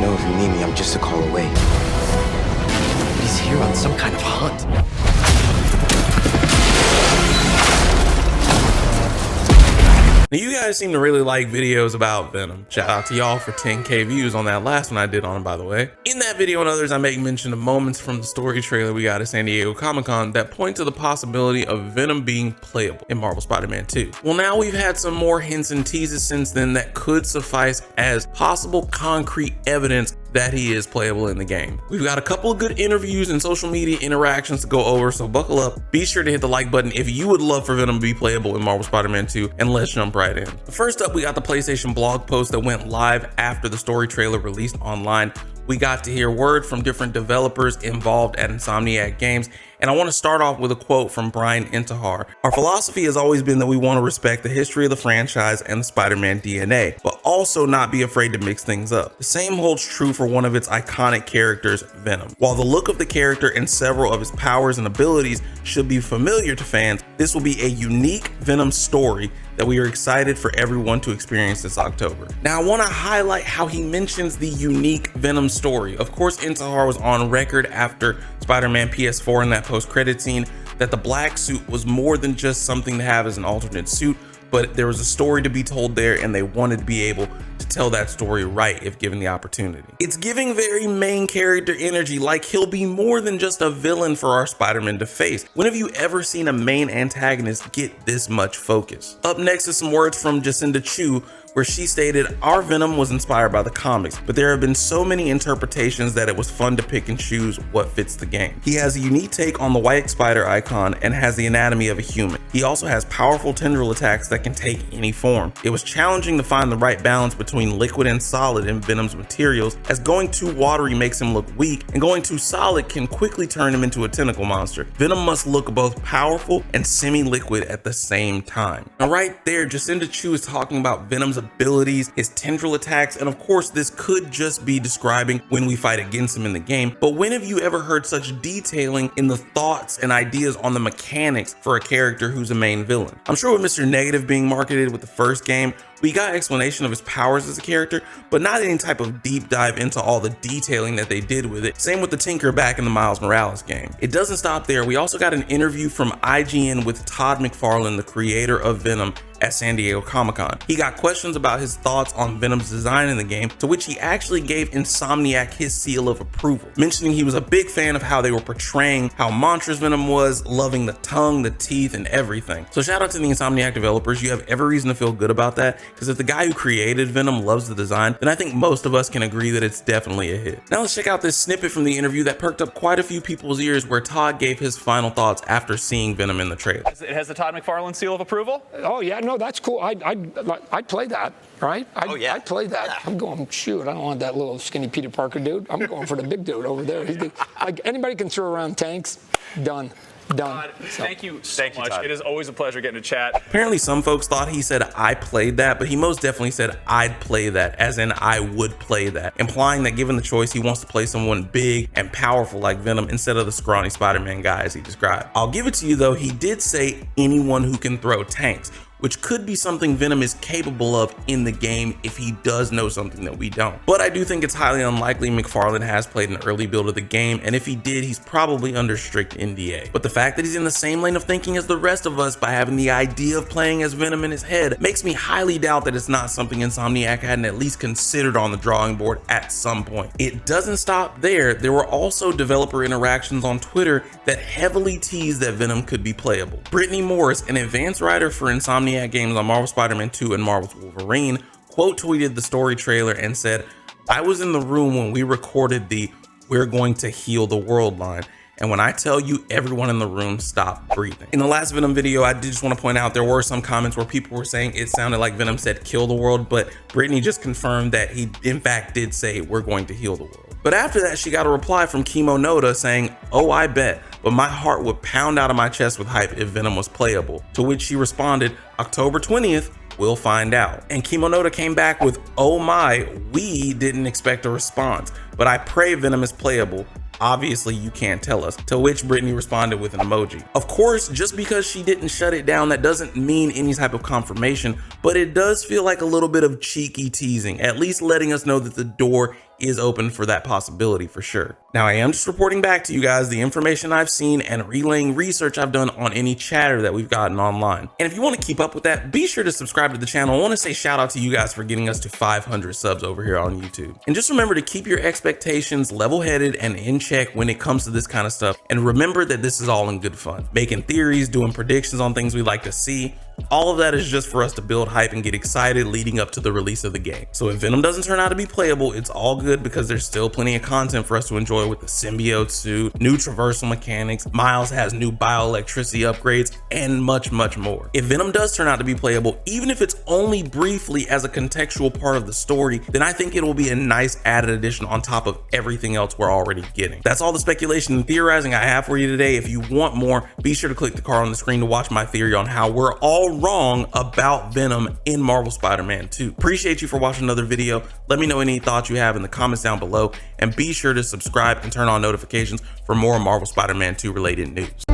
know if you need me, I'm just a call away. He's here on some kind of hunt. Now, you guys seem to really like videos about Venom. Shout out to y'all for 10K views on that last one I did on him, by the way. In that video and others, I make mention of moments from the story trailer we got at San Diego Comic-Con that point to the possibility of Venom being playable in Marvel Spider-Man 2. Well, now we've had some more hints and teases since then that could suffice as possible concrete evidence that he is playable in the game. We've got a couple of good interviews and social media interactions to go over, so buckle up. Be sure to hit the like button if you would love for Venom to be playable in Marvel Spider-Man 2, and let's jump right in. First up, we got the PlayStation blog post that went live after the story trailer released online. We got to hear word from different developers involved at Insomniac Games, and I want to start off with a quote from Brian Intihar. Our philosophy has always been that we want to respect the history of the franchise and the Spider-Man DNA, but also not be afraid to mix things up. The same holds true for one of its iconic characters, Venom. While the look of the character and several of his powers and abilities should be familiar to fans, this will be a unique Venom story that we are excited for everyone to experience this October. Now, I want to highlight how he mentions the unique Venom story. Of course, Intihar was on record after Spider-Man PS4 in that post-credit scene that the black suit was more than just something to have as an alternate suit, but there was a story to be told there, and they wanted to be able to tell that story right if given the opportunity. It's giving very main character energy, like he'll be more than just a villain for our Spider-Man to face. When have you ever seen a main antagonist get this much focus? Up next is some words from Jacinda Chu, where she stated, "Our Venom was inspired by the comics, but there have been so many interpretations that it was fun to pick and choose what fits the game. He has a unique take on the white spider icon and has the anatomy of a human. He also has powerful tendril attacks that can take any form. It was challenging to find the right balance between liquid and solid in Venom's materials, as going too watery makes him look weak, and going too solid can quickly turn him into a tentacle monster. Venom must look both powerful and semi-liquid at the same time." Now right there, Jacinda Chu is talking about Venom's abilities, his tendril attacks, and of course this could just be describing when we fight against him in the game, but when have you ever heard such detailing in the thoughts and ideas on the mechanics for a character who's a main villain? I'm sure with Mr. Negative being marketed with the first game, we got explanation of his powers as a character, but not any type of deep dive into all the detailing that they did with it. Same with the Tinker back in the Miles Morales game. It doesn't stop there. We also got an interview from IGN with Todd McFarlane, the creator of Venom, at San Diego Comic-Con. He got questions about his thoughts on Venom's design in the game, to which he actually gave Insomniac his seal of approval, mentioning he was a big fan of how they were portraying how monstrous Venom was, loving the tongue, the teeth, and everything. So shout out to the Insomniac developers. You have every reason to feel good about that, because if the guy who created Venom loves the design, then I think most of us can agree that it's definitely a hit. Now let's check out this snippet from the interview that perked up quite a few people's ears, where Todd gave his final thoughts after seeing Venom in the trailer. It has the Todd McFarlane seal of approval? Oh yeah, no, that's cool. I'd play that, right? I'd play that. Yeah. I'm going, shoot, I don't want that little skinny Peter Parker dude. I'm going for the big dude over there. Like anybody can throw around tanks. Done. Todd, thank you so much. Todd. It is always a pleasure getting to chat. Apparently some folks thought he said I played that, but he most definitely said I'd play that, as in I would play that, implying that given the choice, he wants to play someone big and powerful like Venom instead of the scrawny Spider-Man guy as he described. I'll give it to you though, he did say anyone who can throw tanks, which could be something Venom is capable of in the game if he does know something that we don't. But I do think it's highly unlikely. McFarlane has played an early build of the game, and if he did, he's probably under strict NDA. But the fact that he's in the same lane of thinking as the rest of us by having the idea of playing as Venom in his head makes me highly doubt that it's not something Insomniac hadn't at least considered on the drawing board at some point. It doesn't stop there. There were also developer interactions on Twitter that heavily teased that Venom could be playable. Brittany Morris, an advanced writer for Insomniac Games on Marvel Spider-Man 2 and Marvel's Wolverine, quote tweeted the story trailer and said, "I was in the room when we recorded the 'We're going to heal the world' line, and when I tell you, everyone in the room stopped breathing." In the last Venom video, I did just want to point out there were some comments where people were saying it sounded like Venom said kill the world, but Brittany just confirmed that he in fact did say we're going to heal the world. But after that, she got a reply from Kimo Noda saying, "Oh, I bet, but my heart would pound out of my chest with hype if Venom was playable." To which she responded, "October 20th, we'll find out." And Kimo Noda came back with, "Oh my, we didn't expect a response, but I pray Venom is playable. Obviously you can't tell us." To which Brittany responded with an emoji. Of course, just because she didn't shut it down, that doesn't mean any type of confirmation, but it does feel like a little bit of cheeky teasing, at least letting us know that the door is open for that possibility for sure. Now, I am just reporting back to you guys the information I've seen and relaying research I've done on any chatter that we've gotten online. And if you want to keep up with that, be sure to subscribe to the channel. I want to say shout out to you guys for getting us to 500 subs over here on YouTube. And just remember to keep your expectations level-headed and in check when it comes to this kind of stuff. And remember that this is all in good fun. Making theories, doing predictions on things we like to see, all of that is just for us to build hype and get excited leading up to the release of the game. So if Venom doesn't turn out to be playable, it's all good because there's still plenty of content for us to enjoy with the symbiote suit, new traversal mechanics, Miles has new bioelectricity upgrades, and much more. If Venom does turn out to be playable, even if it's only briefly as a contextual part of the story, then I think it will be a nice added addition on top of everything else we're already getting. That's all the speculation and theorizing I have for you today. If you want more, be sure to click the card on the screen to watch my theory on how we're all wrong about Venom in Marvel Spider-Man 2. Appreciate you for watching another video. Let me know any thoughts you have in the comments down below, and be sure to subscribe and turn on notifications for more Marvel Spider-Man 2 related news.